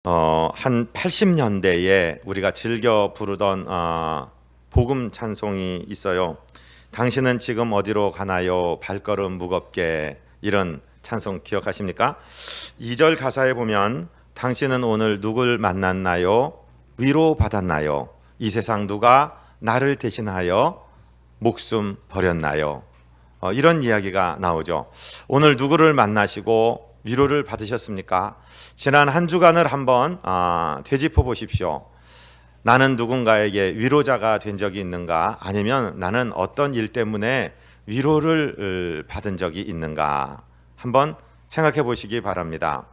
한 80년대에 우리가 즐겨 부르던 복음 찬송이 있어요. 당신은 지금 어디로 가나요? 발걸음 무겁게, 이런 찬송 기억하십니까? 2절 가사에 보면 당신은 오늘 누굴 만났나요? 위로 받았나요? 이 세상 누가 나를 대신하여 목숨 버렸나요? 이런 이야기가 나오죠. 오늘 누구를 만나시고 위로를 받으셨습니까? 지난 한 주간을 한번 되짚어 보십시오. 나는 누군가에게 위로자가 된 적이 있는가? 아니면 나는 어떤 일 때문에 위로를 받은 적이 있는가? 한번 생각해 보시기 바랍니다.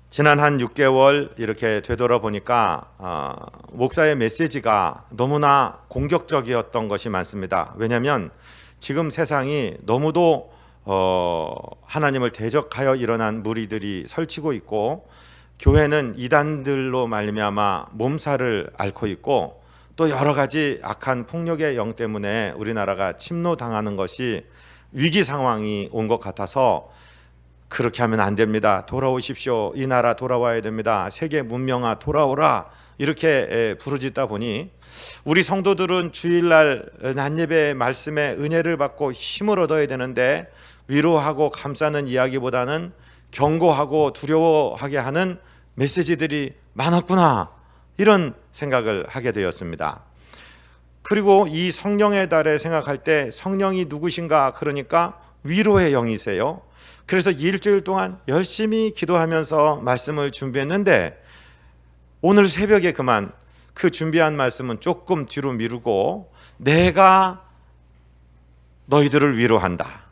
지난 한 6개월 이렇게 되돌아보니까 목사의 메시지가 너무나 공격적이었던 것이 많습니다. 왜냐하면 지금 세상이 너무도 하나님을 대적하여 일어난 무리들이 설치고 있고, 교회는 이단들로 말미암아 몸살을 앓고 있고, 또 여러 가지 악한 폭력의 영 때문에 우리나라가 침노당하는 것이 위기 상황이 온 것 같아서 그렇게 하면 안 됩니다. 돌아오십시오. 이 나라 돌아와야 됩니다. 세계 문명아 돌아오라. 이렇게 부르짖다 보니 우리 성도들은 주일날 낮예배 말씀의 은혜를 받고 힘을 얻어야 되는데, 위로하고 감싸는 이야기보다는 경고하고 두려워하게 하는 메시지들이 많았구나, 이런 생각을 하게 되었습니다. 그리고 이 성령의 달에 생각할 때 성령이 누구신가? 그러니까 위로의 영이세요. 그래서 일주일 동안 열심히 기도하면서 말씀을 준비했는데, 오늘 새벽에 그만 그 준비한 말씀은 조금 뒤로 미루고 내가 너희들을 위로한다.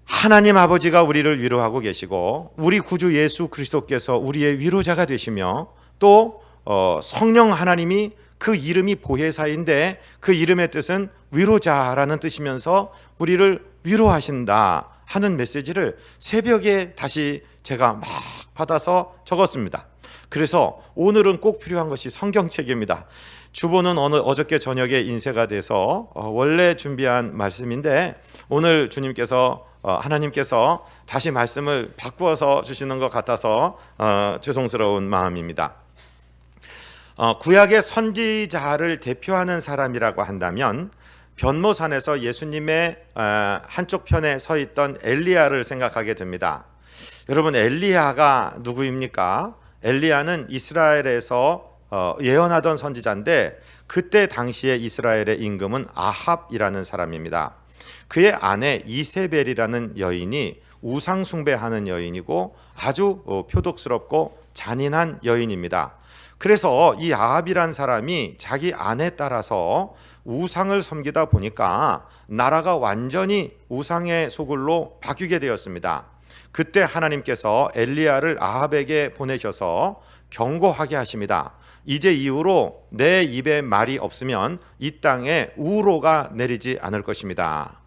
하나님 아버지가 우리를 위로하고 계시고, 우리 구주 예수 그리스도께서 우리의 위로자가 되시며, 또 성령 하나님이, 그 이름이 보혜사인데 그 이름의 뜻은 위로자라는 뜻이면서 우리를 위로하신다 하는 메시지를 새벽에 다시 제가 막 받아서 적었습니다. 그래서 오늘은 꼭 필요한 것이 성경책입니다. 주보는 어저께 저녁에 인쇄가 돼서 원래 준비한 말씀인데, 오늘 하나님께서 다시 말씀을 바꾸어서 주시는 것 같아서 죄송스러운 마음입니다. 구약의 선지자를 대표하는 사람이라고 한다면 변모산에서 예수님의 한쪽 편에 서 있던 엘리야를 생각하게 됩니다. 여러분, 엘리야가 누구입니까? 엘리야는 이스라엘에서 예언하던 선지자인데, 그때 당시에 이스라엘의 임금은 아합이라는 사람입니다. 그의 아내 이세벨이라는 여인이 우상 숭배하는 여인이고 아주 표독스럽고 잔인한 여인입니다. 그래서 이 아합이란 사람이 자기 아내에 따라서 우상을 섬기다 보니까 나라가 완전히 우상의 소굴로 바뀌게 되었습니다. 그때 하나님께서 엘리야를 아합에게 보내셔서 경고하게 하십니다. 이제 이후로 내 입에 말이 없으면 이 땅에 우로가 내리지 않을 것입니다.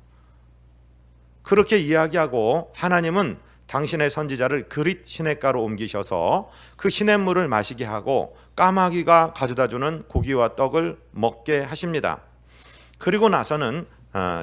그렇게 이야기하고 하나님은 당신의 선지자를 그릿 시냇가로 옮기셔서 그 시냇물을 마시게 하고 까마귀가 가져다주는 고기와 떡을 먹게 하십니다. 그리고 나서는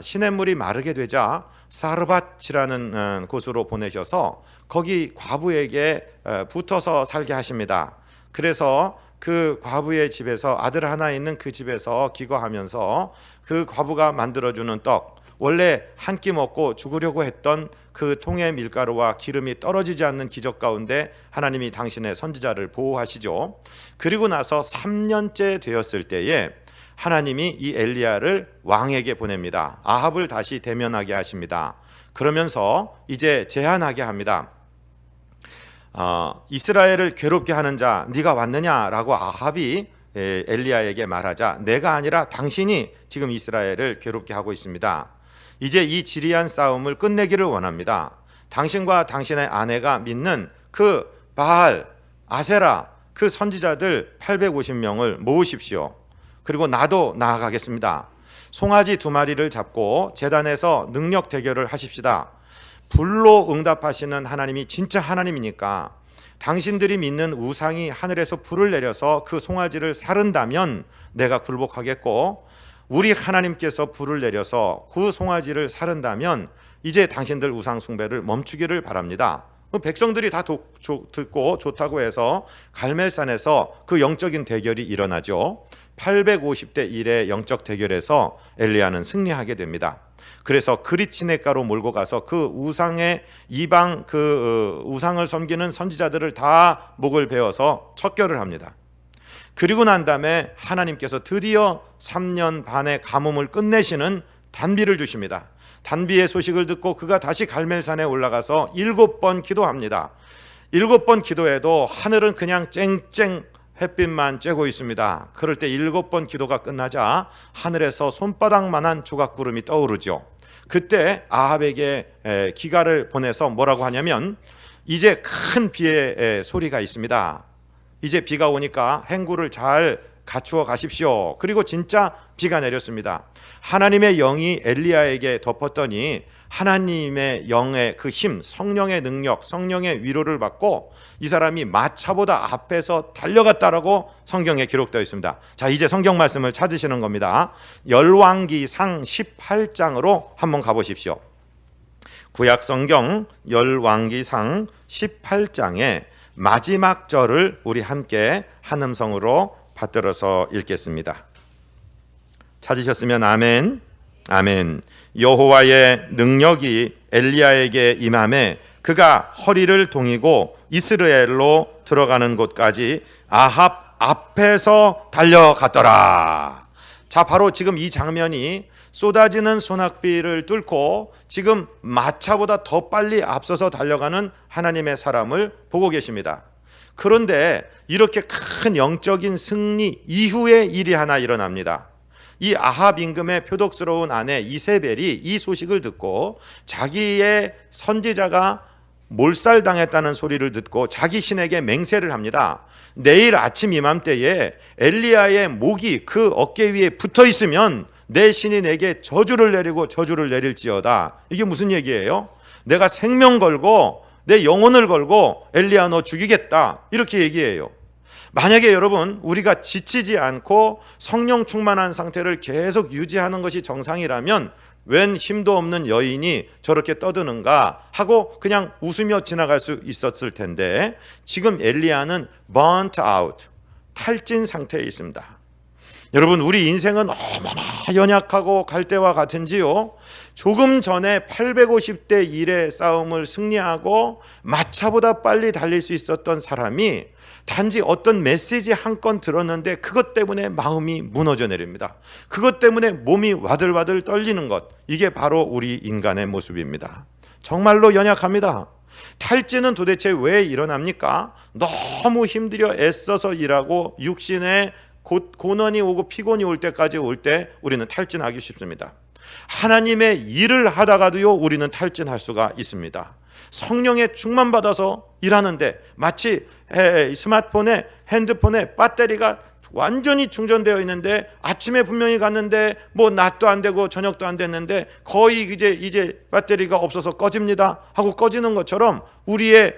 시냇물이 마르게 되자 사르밧이라는 곳으로 보내셔서 거기 과부에게 붙어서 살게 하십니다. 그래서 그 과부의 집에서, 아들 하나 있는 그 집에서 기거하면서 그 과부가 만들어주는 떡, 원래 한 끼 먹고 죽으려고 했던 그 통의 밀가루와 기름이 떨어지지 않는 기적 가운데 하나님이 당신의 선지자를 보호하시죠. 그리고 나서 3년째 되었을 때에 하나님이 이 엘리야를 왕에게 보냅니다. 아합을 다시 대면하게 하십니다. 그러면서 이제 제안하게 합니다. 이스라엘을 괴롭게 하는 자 네가 왔느냐라고 아합이 엘리야에게 말하자, 내가 아니라 당신이 지금 이스라엘을 괴롭게 하고 있습니다. 이제 이 지리한 싸움을 끝내기를 원합니다. 당신과 당신의 아내가 믿는 그 바알, 아세라, 그 선지자들 850명을 모으십시오. 그리고 나도 나아가겠습니다. 송아지 2마리를 잡고 제단에서 능력 대결을 하십시다. 불로 응답하시는 하나님이 진짜 하나님이니까 당신들이 믿는 우상이 하늘에서 불을 내려서 그 송아지를 사른다면 내가 굴복하겠고, 우리 하나님께서 불을 내려서 그 송아지를 사른다면 이제 당신들 우상 숭배를 멈추기를 바랍니다. 백성들이 다 듣고 좋다고 해서 갈멜산에서 그 영적인 대결이 일어나죠. 850대 1의 영적 대결에서 엘리야는 승리하게 됩니다. 그래서 그릿 시냇가로 몰고 가서 그 우상의 이방 우상을 섬기는 선지자들을 다 목을 베어서 척결을 합니다. 그리고 난 다음에 하나님께서 드디어 3년 반의 가뭄을 끝내시는 단비를 주십니다. 단비의 소식을 듣고 그가 다시 갈멜산에 올라가서 7번 기도합니다. 7번 기도해도 하늘은 그냥 쨍쨍 햇빛만 쬐고 있습니다. 그럴 때 7번 기도가 끝나자 하늘에서 손바닥만한 조각구름이 떠오르죠. 그때 아합에게 기가를 보내서 뭐라고 하냐면 이제 큰 비의 소리가 있습니다. 이제 비가 오니까 행구를 잘 갖추어 가십시오. 그리고 진짜 비가 내렸습니다. 하나님의 영이 엘리야에게 덮었더니 하나님의 영의 그 힘, 성령의 능력, 성령의 위로를 받고 이 사람이 마차보다 앞에서 달려갔다라고 성경에 기록되어 있습니다. 자, 이제 성경 말씀을 찾으시는 겁니다. 열왕기상 18장으로 한번 가보십시오. 구약 성경 열왕기상 18장의 마지막 절을 우리 함께 한 음성으로 받들어서 읽겠습니다. 찾으셨으면 아멘. 아멘. 여호와의 능력이 엘리야에게 임함에 그가 허리를 동이고 이스라엘로 들어가는 곳까지 아합 앞에서 달려갔더라. 자, 바로 지금 이 장면이 쏟아지는 소낙비를 뚫고 지금 마차보다 더 빨리 앞서서 달려가는 하나님의 사람을 보고 계십니다. 그런데 이렇게 큰 영적인 승리 이후에 일이 하나 일어납니다. 이 아합 임금의 표독스러운 아내 이세벨이 이 소식을 듣고 자기의 선지자가 몰살당했다는 소리를 듣고 자기 신에게 맹세를 합니다. 내일 아침 이맘때에 엘리야의 목이 그 어깨 위에 붙어 있으면 내 신이 내게 저주를 내리고 저주를 내릴지어다. 이게 무슨 얘기예요? 내가 생명 걸고 내 영혼을 걸고 엘리야 너 죽이겠다, 이렇게 얘기해요. 만약에 여러분 우리가 지치지 않고 성령 충만한 상태를 계속 유지하는 것이 정상이라면 웬 힘도 없는 여인이 저렇게 떠드는가 하고 그냥 웃으며 지나갈 수 있었을 텐데 지금 엘리야는 burnt out, 탈진 상태에 있습니다. 여러분, 우리 인생은 얼마나 연약하고 갈대와 같은지요. 조금 전에 850대 1의 싸움을 승리하고 마차보다 빨리 달릴 수 있었던 사람이 단지 어떤 메시지 한 건 들었는데 그것 때문에 마음이 무너져 내립니다. 그것 때문에 몸이 와들와들 떨리는 것, 이게 바로 우리 인간의 모습입니다. 정말로 연약합니다. 탈진은 도대체 왜 일어납니까? 너무 힘들여 애써서 일하고 육신에 고난이 오고 피곤이 올 때까지 올 때 우리는 탈진하기 쉽습니다. 하나님의 일을 하다가도요 우리는 탈진할 수가 있습니다. 성령의 충만받아서 일하는데 마치 스마트폰에 핸드폰에 배터리가 완전히 충전되어 있는데 아침에 분명히 갔는데 뭐 낮도 안 되고 저녁도 안 됐는데 거의 이제 배터리가 없어서 꺼집니다 하고 꺼지는 것처럼 우리의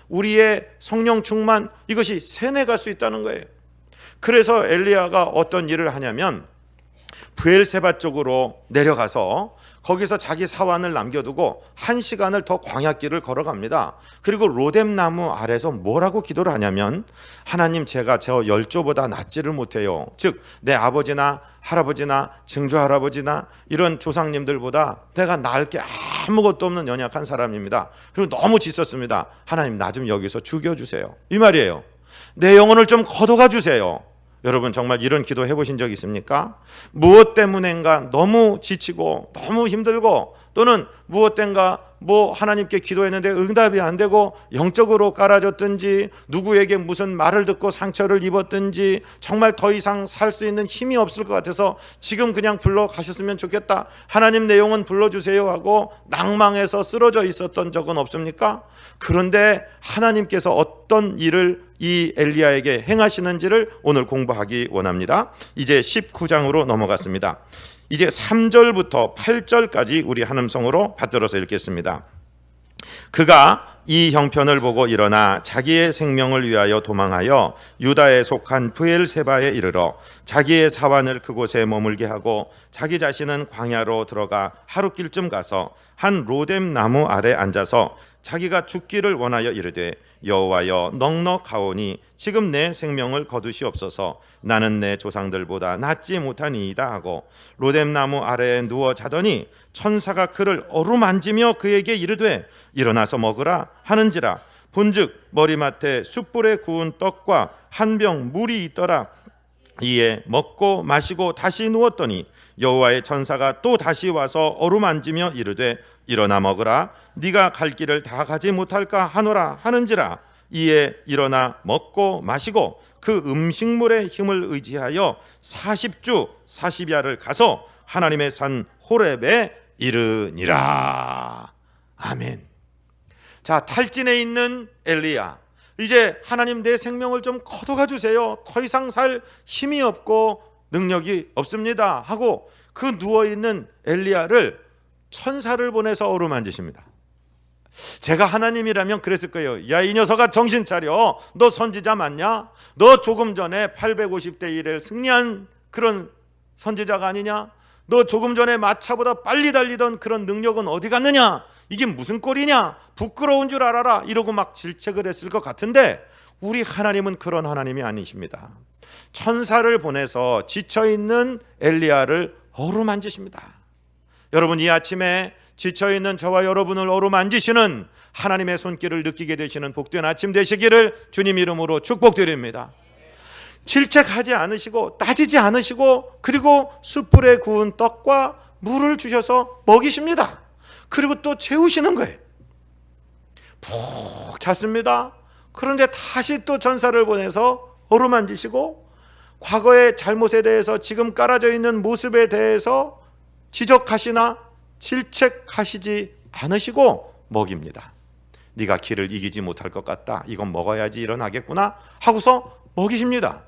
우리의 성령 충만, 이것이 세뇌갈 수 있다는 거예요. 그래서 엘리야가 어떤 일을 하냐면 브엘세바 쪽으로 내려가서 거기서 자기 사환을 남겨두고 1시간을 더 광야길을 걸어갑니다. 그리고 로뎀나무 아래서 뭐라고 기도를 하냐면 하나님, 제가 저 10조보다 낫지를 못해요. 즉 내 아버지나 할아버지나 증조할아버지나 이런 조상님들보다 내가 나을 게 아무것도 없는 연약한 사람입니다. 그리고 너무 지쳤습니다. 하나님, 나 좀 여기서 죽여주세요, 이 말이에요. 내 영혼을 좀 걷어가 주세요. 여러분, 정말 이런 기도 해보신 적 있습니까? 무엇 때문인가 너무 지치고 너무 힘들고, 또는 무엇 때문인가 하나님께 기도했는데 응답이 안 되고 영적으로 깔아줬든지 누구에게 무슨 말을 듣고 상처를 입었든지 정말 더 이상 살 수 있는 힘이 없을 것 같아서 지금 그냥 불러가셨으면 좋겠다, 하나님 내 영혼 불러주세요 하고 낭망해서 쓰러져 있었던 적은 없습니까? 그런데 하나님께서 어떤 일을 이 엘리야에게 행하시는지를 오늘 공부하기 원합니다. 이제 19장으로 넘어갔습니다. 이제 3절부터 8절까지 우리 한 음성으로 받들어서 읽겠습니다. 그가 이 형편을 보고 일어나 자기의 생명을 위하여 도망하여 유다에 속한 브엘세바에 이르러 자기의 사환을 그곳에 머물게 하고 자기 자신은 광야로 들어가 하룻길쯤 가서 한 로뎀 나무 아래 앉아서 자기가 죽기를 원하여 이르되 여호와여 넉넉하오니 지금 내 생명을 거두시옵소서. 나는 내 조상들보다 낫지 못하니이다 하고 로뎀 나무 아래에 누워 자더니 천사가 그를 어루만지며 그에게 이르되 일어나서 먹으라 하는지라. 본즉 머리맡에 숯불에 구운 떡과 한 병 물이 있더라. 이에 먹고 마시고 다시 누웠더니 여호와의 천사가 또 다시 와서 어루만지며 이르되 일어나 먹으라. 네가 갈 길을 다 가지 못할까 하노라 하는지라. 이에 일어나 먹고 마시고 그 음식물의 힘을 의지하여 40주 40야를 가서 하나님의 산 호렙에 이르니라. 아멘. 자, 탈진에 있는 엘리야, 이제 하나님 내 생명을 좀 거둬가 주세요. 더 이상 살 힘이 없고 능력이 없습니다 하고 그 누워있는 엘리야를 천사를 보내서 어루만지십니다. 제가 하나님이라면 그랬을 거예요. 야, 이 녀석아 정신 차려. 너 선지자 맞냐? 너 조금 전에 850대 1을 승리한 그런 선지자가 아니냐? 너 조금 전에 마차보다 빨리 달리던 그런 능력은 어디 갔느냐? 이게 무슨 꼴이냐? 부끄러운 줄 알아라. 이러고 막 질책을 했을 것 같은데 우리 하나님은 그런 하나님이 아니십니다. 천사를 보내서 지쳐있는 엘리야를 어루만지십니다. 여러분, 이 아침에 지쳐있는 저와 여러분을 어루만지시는 하나님의 손길을 느끼게 되시는 복된 아침 되시기를 주님 이름으로 축복드립니다. 질책하지 않으시고 따지지 않으시고 그리고 숯불에 구운 떡과 물을 주셔서 먹이십니다. 그리고 또 재우시는 거예요. 푹 잤습니다. 그런데 다시 또 천사를 보내서 어루만지시고 과거의 잘못에 대해서 지금 깔아져 있는 모습에 대해서 지적하시나 질책하시지 않으시고 먹입니다. 네가 길을 이기지 못할 것 같다. 이건 먹어야지 일어나겠구나 하고서 먹이십니다.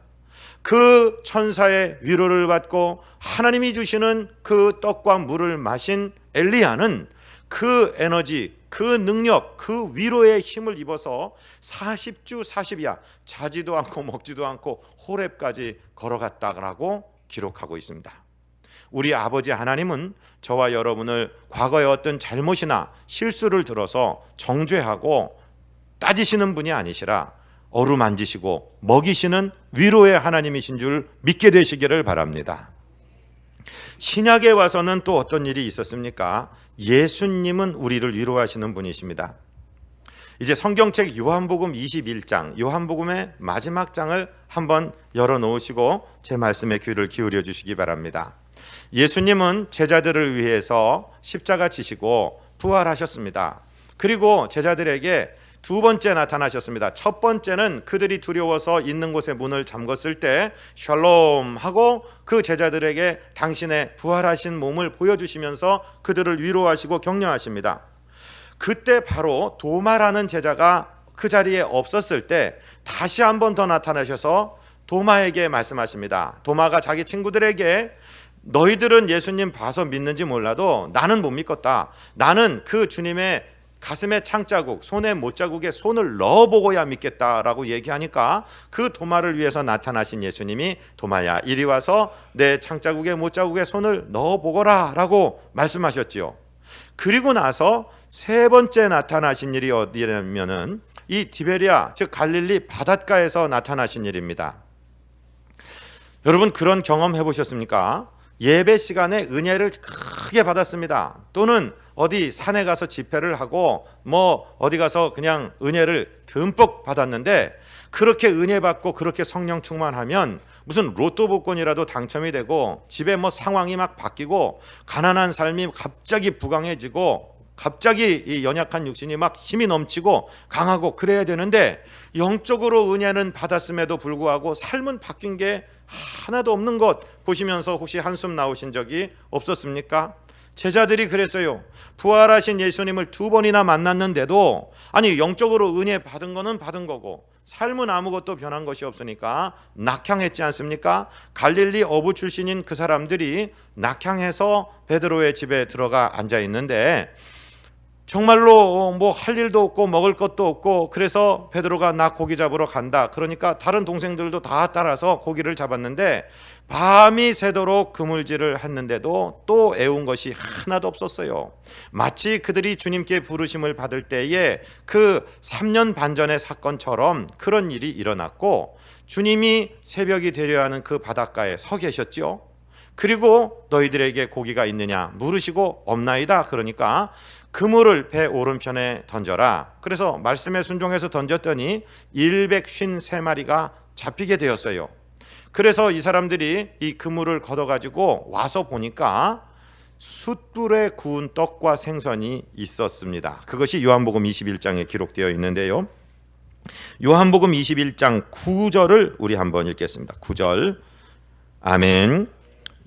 그 천사의 위로를 받고 하나님이 주시는 그 떡과 물을 마신 엘리야는 그 에너지, 그 능력, 그 위로의 힘을 입어서 40주 40야 자지도 않고 먹지도 않고 호렙까지 걸어갔다라고 기록하고 있습니다. 우리 아버지 하나님은 저와 여러분을 과거의 어떤 잘못이나 실수를 들어서 정죄하고 따지시는 분이 아니시라 어루만지시고 먹이시는 위로의 하나님이신 줄 믿게 되시기를 바랍니다. 신약에 와서는 또 어떤 일이 있었습니까? 예수님은 우리를 위로하시는 분이십니다. 이제 성경책 요한복음 21장, 요한복음의 마지막 장을 한번 열어놓으시고 제 말씀에 귀를 기울여 주시기 바랍니다. 예수님은 제자들을 위해서 십자가 지시고 부활하셨습니다. 그리고 제자들에게 두 번째 나타나셨습니다. 첫 번째는 그들이 두려워서 있는 곳에 문을 잠궜을 때 샬롬 하고 그 제자들에게 당신의 부활하신 몸을 보여주시면서 그들을 위로하시고 격려하십니다. 그때 바로 도마라는 제자가 그 자리에 없었을 때 다시 한 번 더 나타나셔서 도마에게 말씀하십니다. 도마가 자기 친구들에게 너희들은 예수님 봐서 믿는지 몰라도 나는 못 믿겠다. 나는 그 주님의 가슴에 창자국, 손에 못자국에 손을 넣어보고야 믿겠다라고 얘기하니까 그 도마를 위해서 나타나신 예수님이 도마야 이리 와서 내 창자국에 못자국에 손을 넣어보거라 라고 말씀하셨지요. 그리고 나서 세 번째 나타나신 일이 어디냐면은 이 디베리아 즉 갈릴리 바닷가에서 나타나신 일입니다. 여러분 그런 경험 해보셨습니까? 예배 시간에 은혜를 크게 받았습니다. 또는 어디 산에 가서 집회를 하고 뭐 어디 가서 그냥 은혜를 듬뿍 받았는데 그렇게 은혜 받고 그렇게 성령 충만하면 무슨 로또 복권이라도 당첨이 되고 집에 뭐 상황이 막 바뀌고 가난한 삶이 갑자기 부강해지고 갑자기 이 연약한 육신이 막 힘이 넘치고 강하고 그래야 되는데 영적으로 은혜는 받았음에도 불구하고 삶은 바뀐 게 하나도 없는 것 보시면서 혹시 한숨 나오신 적이 없었습니까? 제자들이 그랬어요. 부활하신 예수님을 두 번이나 만났는데도 아니 영적으로 은혜 받은 거는 받은 거고 삶은 아무것도 변한 것이 없으니까 낙향했지 않습니까? 갈릴리 어부 출신인 그 사람들이 낙향해서 베드로의 집에 들어가 앉아 있는데 정말로 뭐 할 일도 없고 먹을 것도 없고, 그래서 베드로가 나 고기 잡으러 간다. 그러니까 다른 동생들도 다 따라서 고기를 잡았는데 밤이 새도록 그물질을 했는데도 또 애운 것이 하나도 없었어요. 마치 그들이 주님께 부르심을 받을 때에 그 3년 반 전의 사건처럼 그런 일이 일어났고, 주님이 새벽이 되려 하는 그 바닷가에 서 계셨죠. 그리고 너희들에게 고기가 있느냐 물으시고 없나이다. 그러니까 그물을 배 오른편에 던져라. 그래서 말씀에 순종해서 던졌더니 153마리가 잡히게 되었어요. 그래서 이 사람들이 이 그물을 걷어가지고 와서 보니까 숯불에 구운 떡과 생선이 있었습니다. 그것이 요한복음 21장에 기록되어 있는데요. 요한복음 21장 9절을 우리 한번 읽겠습니다. 9절. 아멘.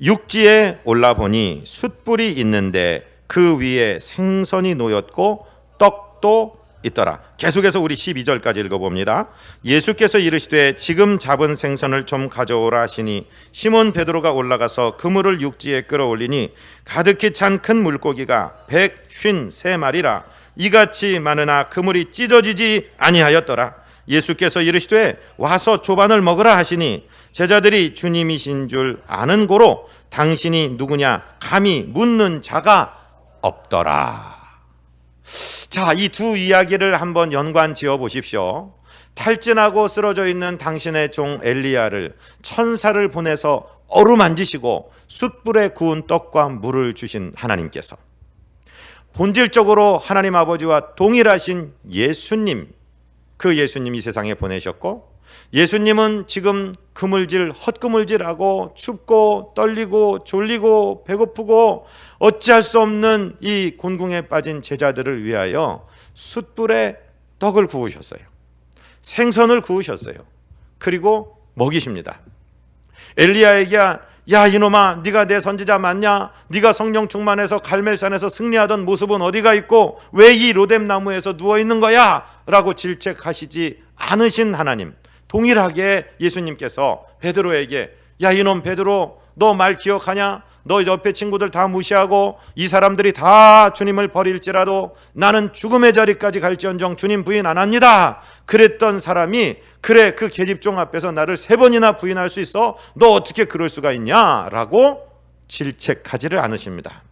육지에 올라보니 숯불이 있는데 그 위에 생선이 놓였고 떡도 있더라. 계속해서 우리 12절까지 읽어봅니다. 예수께서 이르시되 지금 잡은 생선을 좀 가져오라 하시니 시몬 베드로가 올라가서 그물을 육지에 끌어올리니 가득히 찬 큰 물고기가 153마리라. 이같이 많으나 그물이 찢어지지 아니하였더라. 예수께서 이르시되 와서 조반을 먹으라 하시니 제자들이 주님이신 줄 아는 고로 당신이 누구냐 감히 묻는 자가 없더라. 자, 이 두 이야기를 한번 연관 지어 보십시오. 탈진하고 쓰러져 있는 당신의 종 엘리야를 천사를 보내서 어루만지시고 숯불에 구운 떡과 물을 주신 하나님께서, 본질적으로 하나님 아버지와 동일하신 예수님, 그 예수님 이 세상에 보내셨고, 예수님은 지금 헛그물질하고 춥고 떨리고 졸리고 배고프고 어찌할 수 없는 이 곤궁에 빠진 제자들을 위하여 숯불에 떡을 구우셨어요. 생선을 구우셨어요. 그리고 먹이십니다. 엘리야에게 야 이놈아, 네가 내 선지자 맞냐? 네가 성령 충만해서 갈멜산에서 승리하던 모습은 어디가 있고 왜 이 로뎀 나무에서 누워 있는 거야? 라고 질책하시지 않으신 하나님, 동일하게 예수님께서 베드로에게 야 이놈 베드로, 너 말 기억하냐? 너 옆에 친구들 다 무시하고 이 사람들이 다 주님을 버릴지라도 나는 죽음의 자리까지 갈지언정 주님 부인 안 합니다. 그랬던 사람이 그래 그 계집종 앞에서 나를 3번이나 부인할 수 있어? 너 어떻게 그럴 수가 있냐? 라고 질책하지를 않으십니다.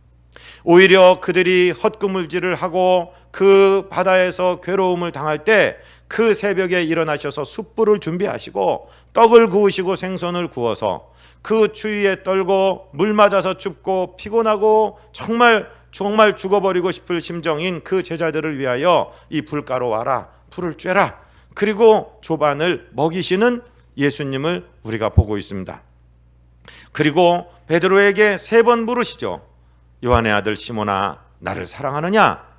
오히려 그들이 헛그물질을 하고 그 바다에서 괴로움을 당할 때 그 새벽에 일어나셔서 숯불을 준비하시고 떡을 구우시고 생선을 구워서 그 추위에 떨고 물 맞아서 춥고 피곤하고 정말 죽어버리고 싶을 심정인 그 제자들을 위하여 이 불가로 와라, 불을 쬐라, 그리고 조반을 먹이시는 예수님을 우리가 보고 있습니다. 그리고 베드로에게 3번 물으시죠. 요한의 아들 시몬아, 나를 사랑하느냐?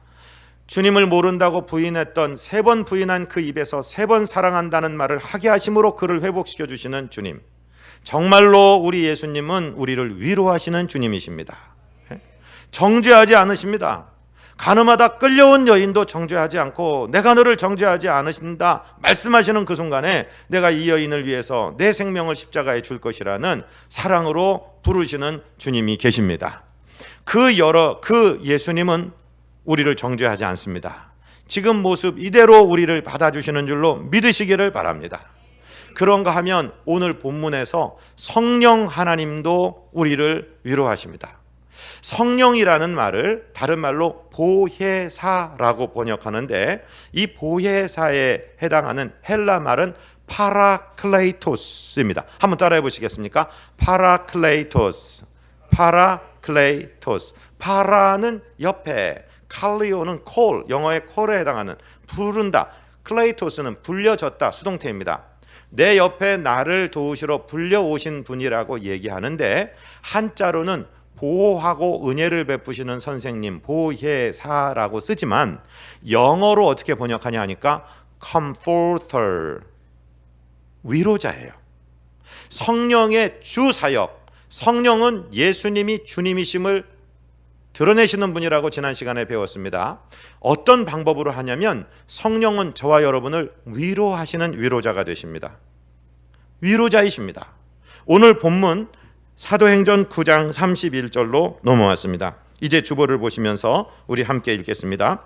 주님을 모른다고 부인했던 3번 부인한 그 입에서 3번 사랑한다는 말을 하게 하심으로 그를 회복시켜 주시는 주님, 정말로 우리 예수님은 우리를 위로하시는 주님이십니다. 정죄하지 않으십니다. 가늠하다 끌려온 여인도 정죄하지 않고 내가 너를 정죄하지 않으신다 말씀하시는 그 순간에 내가 이 여인을 위해서 내 생명을 십자가에 줄 것이라는 사랑으로 부르시는 주님이 계십니다. 그 예수님은 우리를 정죄하지 않습니다. 지금 모습 이대로 우리를 받아주시는 줄로 믿으시기를 바랍니다. 그런가 하면 오늘 본문에서 성령 하나님도 우리를 위로하십니다. 성령이라는 말을 다른 말로 보혜사라고 번역하는데, 이 보혜사에 해당하는 헬라 말은 파라클레이토스입니다. 한번 따라해 보시겠습니까? 파라클레이토스. 파라는 옆에, 칼리오는 콜, 영어의 콜에 해당하는 부른다, 클레이토스는 불려졌다, 수동태입니다. 내 옆에 나를 도우시러 불려오신 분이라고 얘기하는데, 한자로는 보호하고 은혜를 베푸시는 선생님, 보혜사라고 쓰지만 영어로 어떻게 번역하냐 하니까 comforter, 위로자예요. 성령의 주사역, 성령은 예수님이 주님이심을 드러내시는 분이라고 지난 시간에 배웠습니다. 어떤 방법으로 하냐면 성령은 저와 여러분을 위로하시는 위로자가 되십니다. 위로자이십니다. 오늘 본문 사도행전 9장 31절로 넘어왔습니다. 이제 주보를 보시면서 우리 함께 읽겠습니다.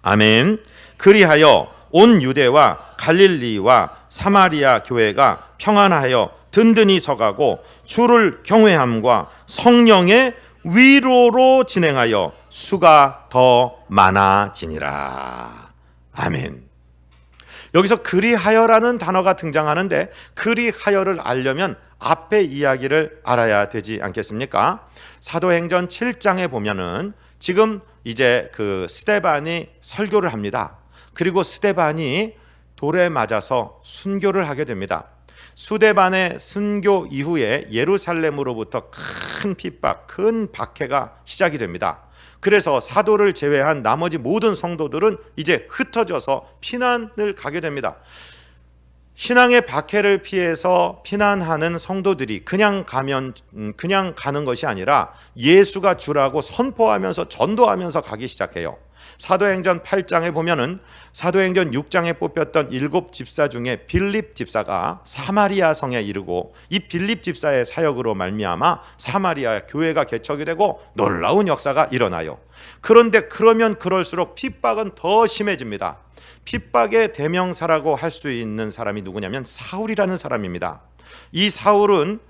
아멘. 그리하여 온 유대와 갈릴리와 사마리아 교회가 평안하여 든든히 서가고 주를 경외함과 성령의 위로로 진행하여 수가 더 많아지니라. 아멘. 여기서 그리하여라는 단어가 등장하는데, 그리하여를 알려면 앞에 이야기를 알아야 되지 않겠습니까? 사도행전 7장에 보면은 지금 이제 그 스데반이 설교를 합니다. 그리고 스데반이 돌에 맞아서 순교를 하게 됩니다. 스데반의 순교 이후에 예루살렘으로부터 큰 핍박, 큰 박해가 시작이 됩니다. 그래서 사도를 제외한 나머지 모든 성도들은 이제 흩어져서 피난을 가게 됩니다. 신앙의 박해를 피해서 피난하는 성도들이 그냥 가는 것이 아니라 예수가 주라고 선포하면서 전도하면서 가기 시작해요. 사도행전 8장에 보면은 사도행전 6장에 뽑혔던 7 집사 중에 빌립 집사가 사마리아 성에 이르고, 이 빌립 집사의 사역으로 말미암아 사마리아 교회가 개척이 되고 놀라운 역사가 일어나요. 그런데 그러면 그럴수록 핍박은 더 심해집니다. 핍박의 대명사라고 할 수 있는 사람이 누구냐면 사울이라는 사람입니다. 이 사울은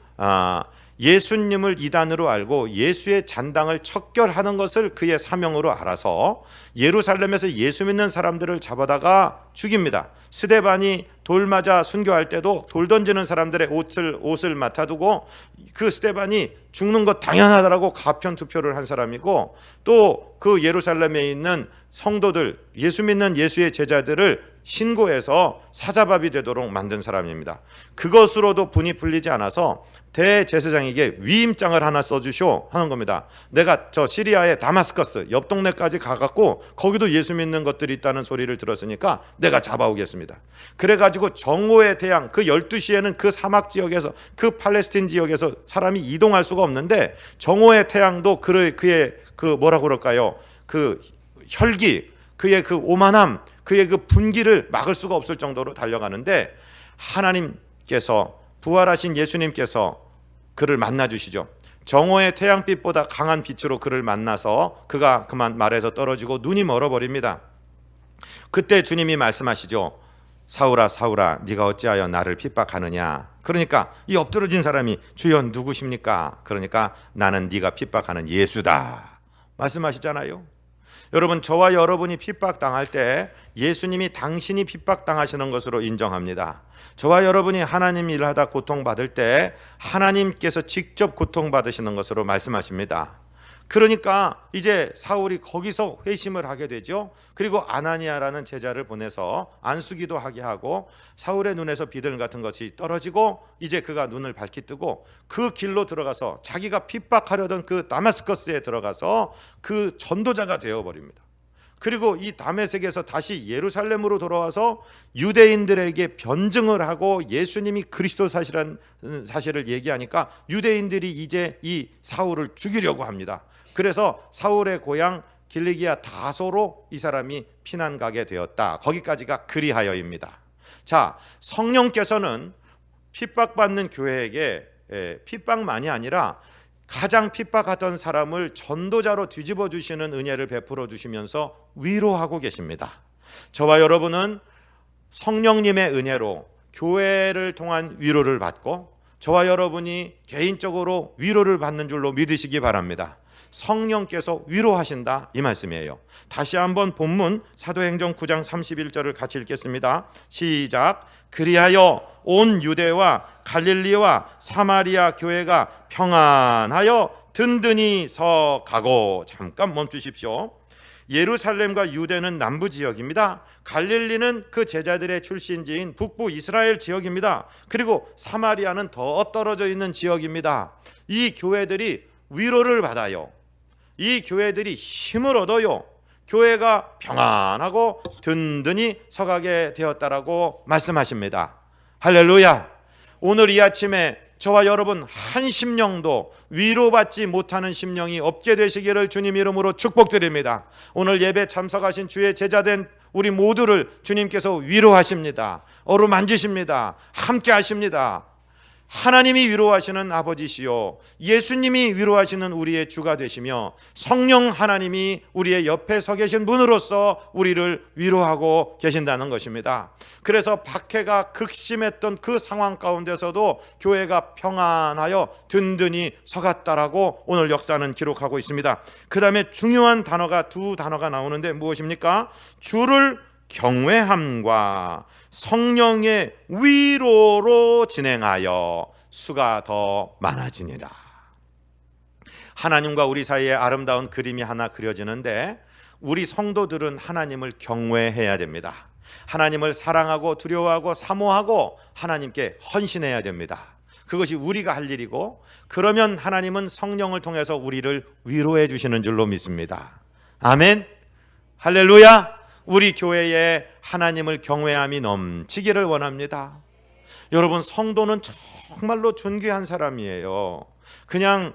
예수님을 이단으로 알고 예수의 잔당을 척결하는 것을 그의 사명으로 알아서 예루살렘에서 예수 믿는 사람들을 잡아다가 죽입니다. 스데반이 돌 맞아 순교할 때도 돌 던지는 사람들의 옷을 맡아두고 그 스데반이 죽는 것 당연하다라고 가편투표를 한 사람이고, 또 그 예루살렘에 있는 성도들, 예수 믿는 예수의 제자들을 신고해서 사자밥이 되도록 만든 사람입니다. 그것으로도 분이 풀리지 않아서 대제사장에게 위임장을 하나 써주쇼 하는 겁니다. 내가 저 시리아의 다마스커스 옆 동네까지 가갖고 거기도 예수 믿는 것들이 있다는 소리를 들었으니까 내가 잡아오겠습니다. 그래가지고 정오의 태양, 그 12시에는 그 사막 지역에서, 그 팔레스틴 지역에서 사람이 이동할 수가 없는데, 정오의 태양도 그의 그 뭐라고 그럴까요? 그 혈기, 그의 그 오만함, 그의 그 분기를 막을 수가 없을 정도로 달려가는데, 하나님께서, 부활하신 예수님께서 그를 만나주시죠. 정오의 태양빛보다 강한 빛으로 그를 만나서 그가 그만 말에서 떨어지고 눈이 멀어버립니다. 그때 주님이 말씀하시죠. 사울아 사울아 네가 어찌하여 나를 핍박하느냐. 그러니까 이 엎드러진 사람이 주여 누구십니까? 그러니까 나는 네가 핍박하는 예수다 말씀하시잖아요. 여러분, 저와 여러분이 핍박당할 때 예수님이 당신이 핍박당하시는 것으로 인정합니다. 저와 여러분이 하나님 일을 하다 고통받을 때 하나님께서 직접 고통받으시는 것으로 말씀하십니다. 그러니까 이제 사울이 거기서 회심을 하게 되죠. 그리고 아나니아라는 제자를 보내서 안수기도 하게 하고, 사울의 눈에서 비들 같은 것이 떨어지고 이제 그가 눈을 밝히 뜨고 그 길로 들어가서 자기가 핍박하려던 그 다마스커스에 들어가서 그 전도자가 되어버립니다. 그리고 이 다메섹에서 다시 예루살렘으로 돌아와서 유대인들에게 변증을 하고 예수님이 그리스도 사실을 얘기하니까 유대인들이 이제 이 사울을 죽이려고 합니다. 그래서 사울의 고향 길리기아 다소로 이 사람이 피난 가게 되었다. 거기까지가 그리하여입니다. 자, 성령께서는 핍박받는 교회에게 핍박만이 아니라 가장 핍박하던 사람을 전도자로 뒤집어 주시는 은혜를 베풀어 주시면서 위로하고 계십니다. 저와 여러분은 성령님의 은혜로 교회를 통한 위로를 받고, 저와 여러분이 개인적으로 위로를 받는 줄로 믿으시기 바랍니다. 성령께서 위로하신다 이 말씀이에요. 다시 한번 본문 사도행전 9장 31절을 같이 읽겠습니다. 시작. 그리하여 온 유대와 갈릴리와 사마리아 교회가 평안하여 든든히 서가고. 잠깐 멈추십시오. 예루살렘과 유대는 남부 지역입니다. 갈릴리는 그 제자들의 출신지인 북부 이스라엘 지역입니다. 그리고 사마리아는 더 떨어져 있는 지역입니다. 이 교회들이 위로를 받아요. 이 교회들이 힘을 얻어요. 교회가 평안하고 든든히 서가게 되었다라고 말씀하십니다. 할렐루야. 오늘 이 아침에 저와 여러분 한 심령도 위로받지 못하는 심령이 없게 되시기를 주님 이름으로 축복드립니다. 오늘 예배 참석하신 주의 제자된 우리 모두를 주님께서 위로하십니다. 어루만지십니다. 함께 하십니다. 하나님이 위로하시는 아버지시요 예수님이 위로하시는 우리의 주가 되시며 성령 하나님이 우리의 옆에 서 계신 분으로서 우리를 위로하고 계신다는 것입니다. 그래서 박해가 극심했던 그 상황 가운데서도 교회가 평안하여 든든히 서갔다라고 오늘 역사는 기록하고 있습니다. 그 다음에 중요한 단어가 두 단어가 나오는데 무엇입니까? 주를 경외함과 성령의 위로로 진행하여 수가 더 많아지니라. 하나님과 우리 사이에 아름다운 그림이 하나 그려지는데 우리 성도들은 하나님을 경외해야 됩니다. 하나님을 사랑하고 두려워하고 사모하고 하나님께 헌신해야 됩니다. 그것이 우리가 할 일이고, 그러면 하나님은 성령을 통해서 우리를 위로해 주시는 줄로 믿습니다. 아멘. 할렐루야. 우리 교회에 하나님을 경외함이 넘치기를 원합니다. 여러분, 성도는 정말로 존귀한 사람이에요. 그냥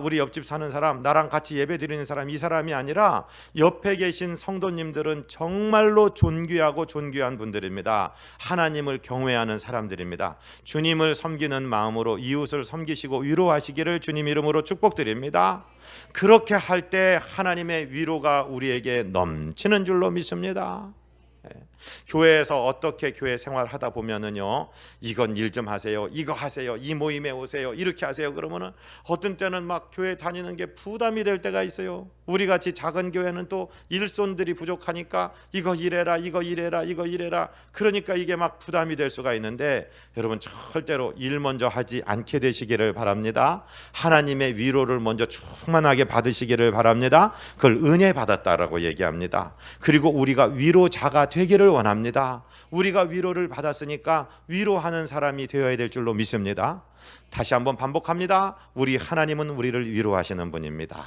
우리 옆집 사는 사람, 나랑 같이 예배 드리는 사람, 이 사람이 아니라 옆에 계신 성도님들은 정말로 존귀하고 존귀한 분들입니다. 하나님을 경외하는 사람들입니다. 주님을 섬기는 마음으로 이웃을 섬기시고 위로하시기를 주님 이름으로 축복드립니다. 그렇게 할 때 하나님의 위로가 우리에게 넘치는 줄로 믿습니다. 교회에서 어떻게 교회 생활하다 보면은요, 이건 일 좀 하세요, 이거 하세요, 이 모임에 오세요, 이렇게 하세요. 그러면은 어떤 때는 막 교회 다니는 게 부담이 될 때가 있어요. 우리 같이 작은 교회는 또 일손들이 부족하니까 이거 이래라, 이거 이래라, 이거 이래라. 그러니까 이게 막 부담이 될 수가 있는데, 여러분 절대로 일 먼저 하지 않게 되시기를 바랍니다. 하나님의 위로를 먼저 충만하게 받으시기를 바랍니다. 그걸 은혜 받았다라고 얘기합니다. 그리고 우리가 위로자가 되기를 원합니다. 우리가 위로를 받았으니까 위로하는 사람이 되어야 될 줄로 믿습니다. 다시 한번 반복합니다. 우리 하나님은 우리를 위로하시는 분입니다.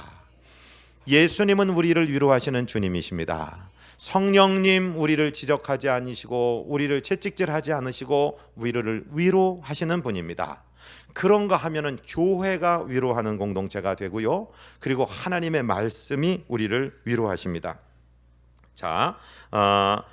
예수님은 우리를 위로하시는 주님이십니다. 성령님 우리를 지적하지 않으시고 우리를 채찍질하지 않으시고 우리를 위로하시는 분입니다. 그런가 하면은 교회가 위로하는 공동체가 되고요. 그리고 하나님의 말씀이 우리를 위로하십니다. 자,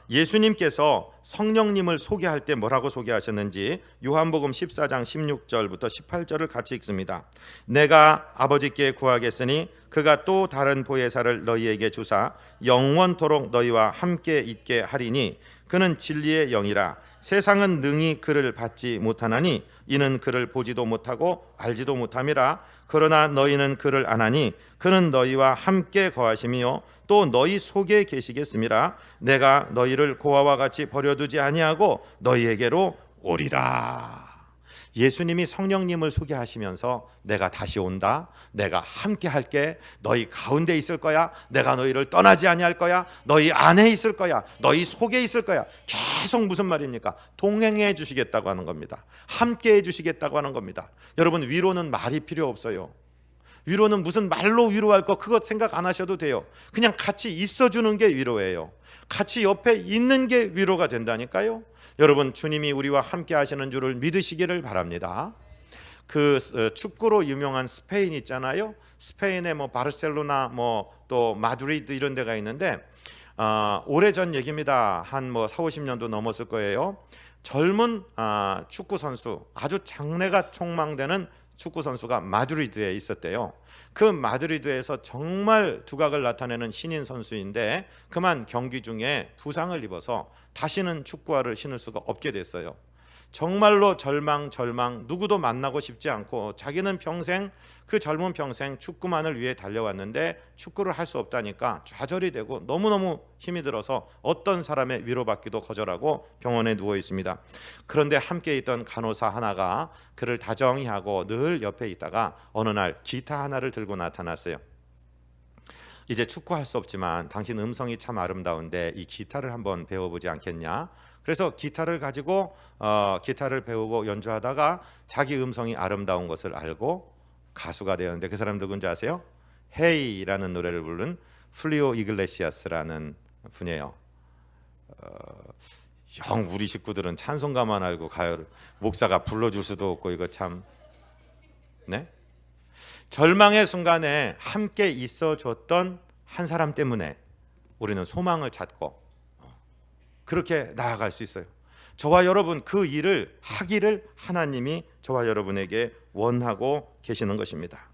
예수님께서 성령님을 소개할 때 뭐라고 소개하셨는지 요한복음 14장 16절부터 18절을 같이 읽습니다. 내가 아버지께 구하겠으니 그가 또 다른 보혜사를 너희에게 주사 영원토록 너희와 함께 있게 하리니 그는 진리의 영이라. 세상은 능히 그를 받지 못하나니 이는 그를 보지도 못하고 알지도 못함이라. 그러나 너희는 그를 아나니 그는 너희와 함께 거하심이요 또 너희 속에 계시겠음이라. 내가 너희를 고아와 같이 버려두지 아니하고 너희에게로 오리라. 예수님이 성령님을 소개하시면서 내가 다시 온다, 내가 함께 할게, 너희 가운데 있을 거야, 내가 너희를 떠나지 아니할 거야, 너희 안에 있을 거야, 너희 속에 있을 거야. 계속 무슨 말입니까? 동행해 주시겠다고 하는 겁니다. 함께 해 주시겠다고 하는 겁니다. 여러분, 위로는 말이 필요 없어요. 위로는 무슨 말로 위로할 거 그것 생각 안 하셔도 돼요. 그냥 같이 있어주는 게 위로예요. 같이 옆에 있는 게 위로가 된다니까요. 여러분, 주님이 우리와 함께 하시는 줄을 믿으시기를 바랍니다. 그 축구로 유명한 스페인 있잖아요. 스페인의 뭐 바르셀로나 또 마드리드 이런 데가 있는데 오래전 얘기입니다. 한 40-50년도 넘었을 거예요. 젊은 축구 선수, 아주 장래가 촉망되는 축구 선수가 마드리드에 있었대요. 그 마드리드에서 정말 두각을 나타내는 신인 선수인데 그만 경기 중에 부상을 입어서 다시는 축구화를 신을 수가 없게 됐어요. 정말로 절망, 누구도 만나고 싶지 않고 자기는 평생 그 젊은 평생 축구만을 위해 달려왔는데 축구를 할 수 없다니까 좌절이 되고 너무너무 힘이 들어서 어떤 사람의 위로받기도 거절하고 병원에 누워 있습니다. 그런데 함께 있던 간호사 하나가 그를 다정히 하고 늘 옆에 있다가 어느 날 기타 하나를 들고 나타났어요. 이제 축구할 수 없지만 당신 음성이 참 아름다운데 이 기타를 한번 배워보지 않겠냐? 그래서 기타를 가지고 기타를 배우고 연주하다가 자기 음성이 아름다운 것을 알고 가수가 되었는데 그 사람 누군지 아세요? 헤이라는 노래를 부른 플리오 이글레시아스라는 분이에요. 영 우리 식구들은 찬송가만 알고 가요를 목사가 불러줄 수도 없고 이거 참 네? 절망의 순간에 함께 있어줬던 한 사람 때문에 우리는 소망을 찾고 그렇게 나아갈 수 있어요. 저와 여러분 그 일을 하기를 하나님이 저와 여러분에게 원하고 계시는 것입니다.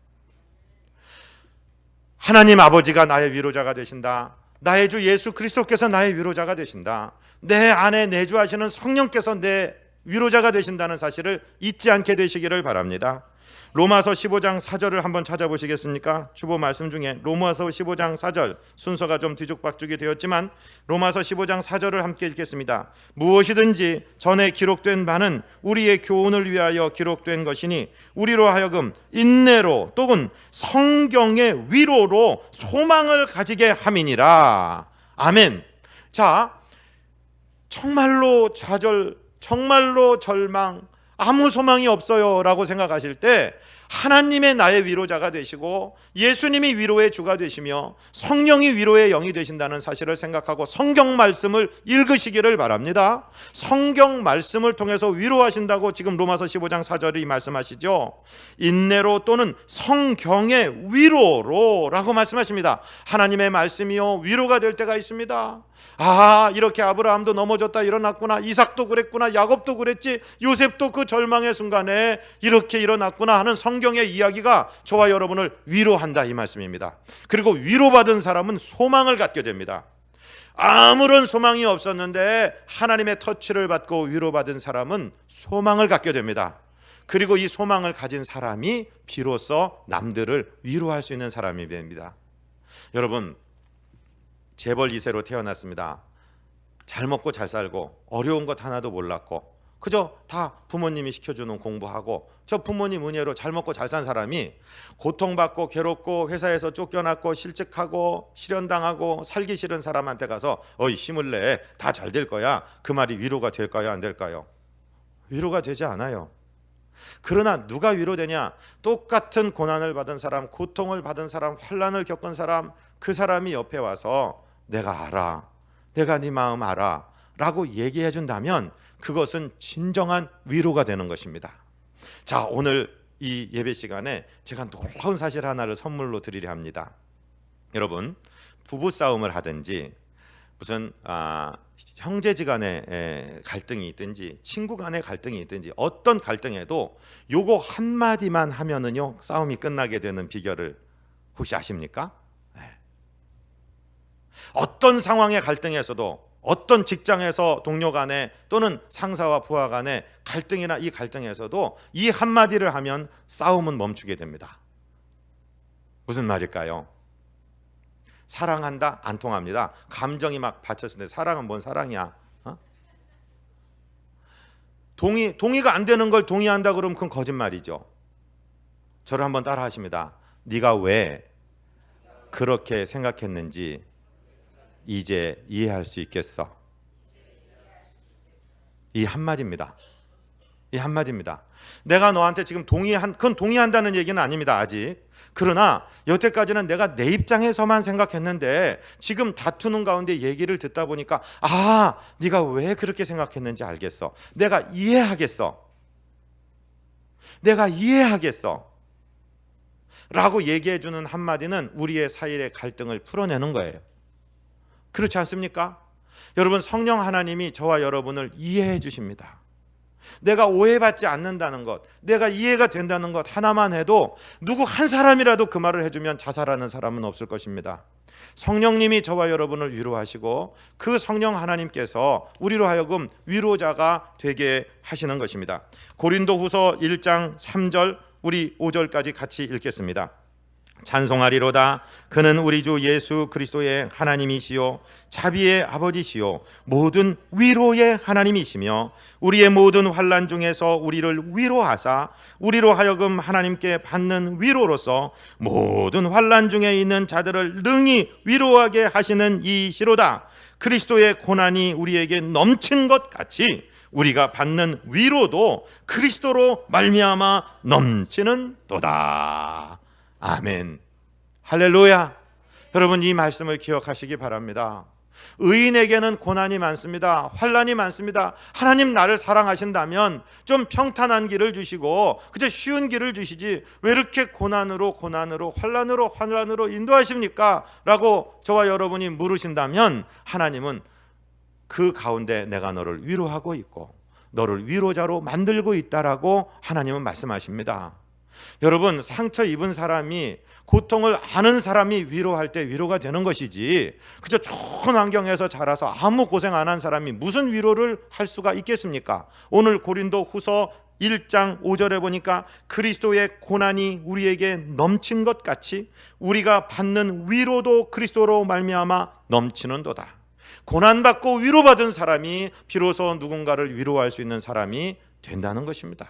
하나님 아버지가 나의 위로자가 되신다. 나의 주 예수 그리스도께서 나의 위로자가 되신다. 내 안에 내주하시는 성령께서 내 위로자가 되신다는 사실을 잊지 않게 되시기를 바랍니다. 로마서 15장 4절을 한번 찾아보시겠습니까? 주보 말씀 중에 로마서 15장 4절, 순서가 좀 뒤죽박죽이 되었지만 로마서 15장 4절을 함께 읽겠습니다. 무엇이든지 전에 기록된 바는 우리의 교훈을 위하여 기록된 것이니 우리로 하여금 인내로 또는 성경의 위로로 소망을 가지게 함이니라. 아멘. 자, 정말로 좌절, 정말로 절망, 아무 소망이 없어요 라고 생각하실 때 하나님의 나의 위로자가 되시고 예수님이 위로의 주가 되시며 성령이 위로의 영이 되신다는 사실을 생각하고 성경 말씀을 읽으시기를 바랍니다. 성경 말씀을 통해서 위로하신다고 지금 로마서 15장 4절이 말씀하시죠. 인내로 또는 성경의 위로로 라고 말씀하십니다. 하나님의 말씀이요 위로가 될 때가 있습니다. 아, 이렇게 아브라함도 넘어졌다 일어났구나, 이삭도 그랬구나, 야곱도 그랬지, 요셉도 그 절망의 순간에 이렇게 일어났구나 하는 성경의 이야기가 저와 여러분을 위로한다 이 말씀입니다. 그리고 위로받은 사람은 소망을 갖게 됩니다. 아무런 소망이 없었는데 하나님의 터치를 받고 위로받은 사람은 소망을 갖게 됩니다. 그리고 이 소망을 가진 사람이 비로소 남들을 위로할 수 있는 사람이 됩니다. 여러분, 재벌 2세로 태어났습니다. 잘 먹고 잘 살고 어려운 것 하나도 몰랐고 그저 다 부모님이 시켜주는 공부하고 저 부모님 은혜로 잘 먹고 잘 산 사람이 고통받고 괴롭고 회사에서 쫓겨났고 실직하고 실현당하고 살기 싫은 사람한테 가서 어이 힘을 내, 다 잘 될 거야, 그 말이 위로가 될까요 안 될까요? 위로가 되지 않아요. 그러나 누가 위로되냐? 똑같은 고난을 받은 사람, 고통을 받은 사람, 환난을 겪은 사람, 그 사람이 옆에 와서 내가 알아, 내가 네 마음 알아 라고 얘기해 준다면 그것은 진정한 위로가 되는 것입니다. 자, 오늘 이 예배 시간에 제가 놀라운 사실 하나를 선물로 드리려 합니다. 여러분, 부부싸움을 하든지 무슨 형제지간의 갈등이 있든지 친구 간의 갈등이 있든지 어떤 갈등에도 요거 한마디만 하면은요 싸움이 끝나게 되는 비결을 혹시 아십니까? 네. 어떤 상황의 갈등에서도, 어떤 직장에서 동료 간에 또는 상사와 부하 간의 갈등이나 이 갈등에서도 이 한마디를 하면 싸움은 멈추게 됩니다. 무슨 말일까요? 사랑한다? 안 통합니다. 감정이 막 받쳤을 때 사랑은 뭔 사랑이야? 동의가 안 되는 걸 동의한다 그러면 그건 거짓말이죠. 저를 한번 따라 하십니다. 네가 왜 그렇게 생각했는지 이제 이해할 수 있겠어. 이 한마디입니다. 이 한마디입니다. 내가 너한테 지금 그건 동의한다는 얘기는 아닙니다. 아직. 그러나 여태까지는 내가 내 입장에서만 생각했는데 지금 다투는 가운데 얘기를 듣다 보니까 아, 네가 왜 그렇게 생각했는지 알겠어. 내가 이해하겠어. 내가 이해하겠어 라고 얘기해 주는 한마디는 우리의 사이의 갈등을 풀어내는 거예요. 그렇지 않습니까? 여러분, 성령 하나님이 저와 여러분을 이해해 주십니다. 내가 오해받지 않는다는 것, 내가 이해가 된다는 것 하나만 해도 누구 한 사람이라도 그 말을 해주면 자살하는 사람은 없을 것입니다. 성령님이 저와 여러분을 위로하시고 그 성령 하나님께서 우리로 하여금 위로자가 되게 하시는 것입니다. 고린도후서 1장 3절 우리 5절까지 같이 읽겠습니다. 찬송하리로다. 그는 우리 주 예수 그리스도의 하나님이시요 자비의 아버지시요 모든 위로의 하나님이시며 우리의 모든 환난 중에서 우리를 위로하사 우리로 하여금 하나님께 받는 위로로서 모든 환난 중에 있는 자들을 능히 위로하게 하시는 이시로다. 그리스도의 고난이 우리에게 넘친 것 같이 우리가 받는 위로도 그리스도로 말미암아 넘치는 도다. 아멘. 할렐루야. 여러분, 이 말씀을 기억하시기 바랍니다. 의인에게는 고난이 많습니다. 환난이 많습니다. 하나님 나를 사랑하신다면 좀 평탄한 길을 주시고 그저 쉬운 길을 주시지 왜 이렇게 고난으로 환난으로 인도하십니까? 라고 저와 여러분이 물으신다면 하나님은 그 가운데 내가 너를 위로하고 있고 너를 위로자로 만들고 있다라고 하나님은 말씀하십니다. 여러분, 상처 입은 사람이, 고통을 아는 사람이 위로할 때 위로가 되는 것이지, 그저 좋은 환경에서 자라서 아무 고생 안 한 사람이 무슨 위로를 할 수가 있겠습니까? 오늘 고린도 후서 1장 5절에 보니까 그리스도의 고난이 우리에게 넘친 것 같이 우리가 받는 위로도 그리스도로 말미암아 넘치는도다. 고난받고 위로받은 사람이 비로소 누군가를 위로할 수 있는 사람이 된다는 것입니다.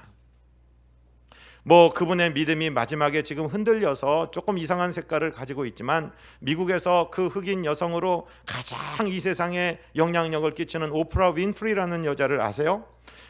그분의 믿음이 마지막에 지금 흔들려서 조금 이상한 색깔을 가지고 있지만, 미국에서 그 흑인 여성으로 가장 이 세상에 영향력을 끼치는 오프라 윈프리라는 여자를 아세요?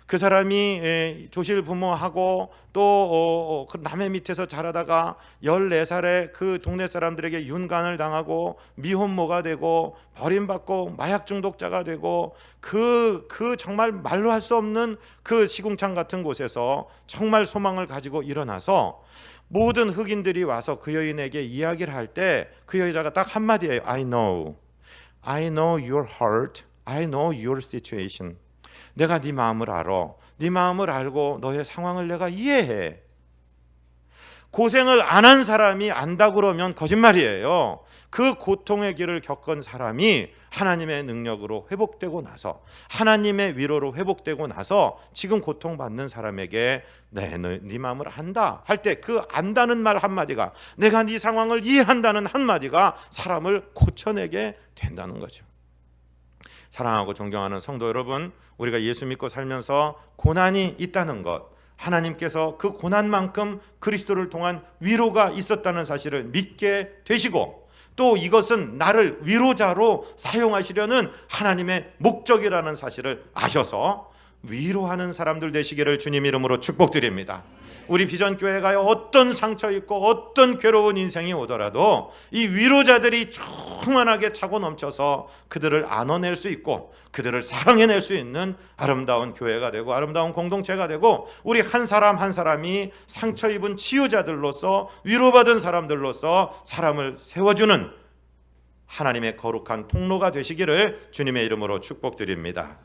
그 사람이 조실 부모하고 또 남의 밑에서 자라다가 14살에 그 동네 사람들에게 윤간을 당하고 미혼모가 되고 버림받고 마약 중독자가 되고 그 정말 말로 할 수 없는 그 시궁창 같은 곳에서 정말 소망을 가지고 일어나서 모든 흑인들이 와서 그 여인에게 이야기를 할 때 그 여자가 딱 한마디예요. I know your heart. I know your situation. 내가 네 마음을 알아. 네 마음을 알고 너의 상황을 내가 이해해. 고생을 안 한 사람이 안다 그러면 거짓말이에요. 그 고통의 길을 겪은 사람이 하나님의 능력으로 회복되고 나서, 하나님의 위로로 회복되고 나서 지금 고통받는 사람에게 네 마음을 안다 할 때 그 안다는 말 한마디가, 내가 네 상황을 이해한다는 한마디가 사람을 고쳐내게 된다는 거죠. 사랑하고 존경하는 성도 여러분, 우리가 예수 믿고 살면서 고난이 있다는 것, 하나님께서 그 고난만큼 그리스도를 통한 위로가 있었다는 사실을 믿게 되시고, 또 이것은 나를 위로자로 사용하시려는 하나님의 목적이라는 사실을 아셔서 위로하는 사람들 되시기를 주님 이름으로 축복드립니다. 우리 비전교회가 어떤 상처 있고 어떤 괴로운 인생이 오더라도 이 위로자들이 충만하게 차고 넘쳐서 그들을 안아낼 수 있고 그들을 사랑해낼 수 있는 아름다운 교회가 되고 아름다운 공동체가 되고, 우리 한 사람 한 사람이 상처 입은 치유자들로서, 위로받은 사람들로서 사람을 세워주는 하나님의 거룩한 통로가 되시기를 주님의 이름으로 축복드립니다.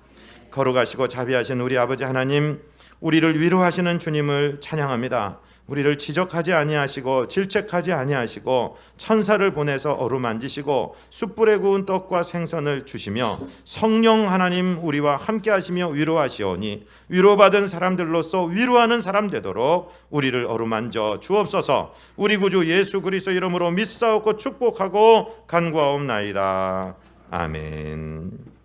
거룩하시고 자비하신 우리 아버지 하나님, 우리를 위로하시는 주님을 찬양합니다. 우리를 지적하지 아니하시고 질책하지 아니하시고 천사를 보내서 어루만지시고 숯불에 구운 떡과 생선을 주시며 성령 하나님 우리와 함께 하시며 위로하시오니, 위로받은 사람들로서 위로하는 사람 되도록 우리를 어루만져 주옵소서. 우리 구주 예수 그리스도 이름으로 믿사옵고 축복하고 간구하옵나이다. 아멘.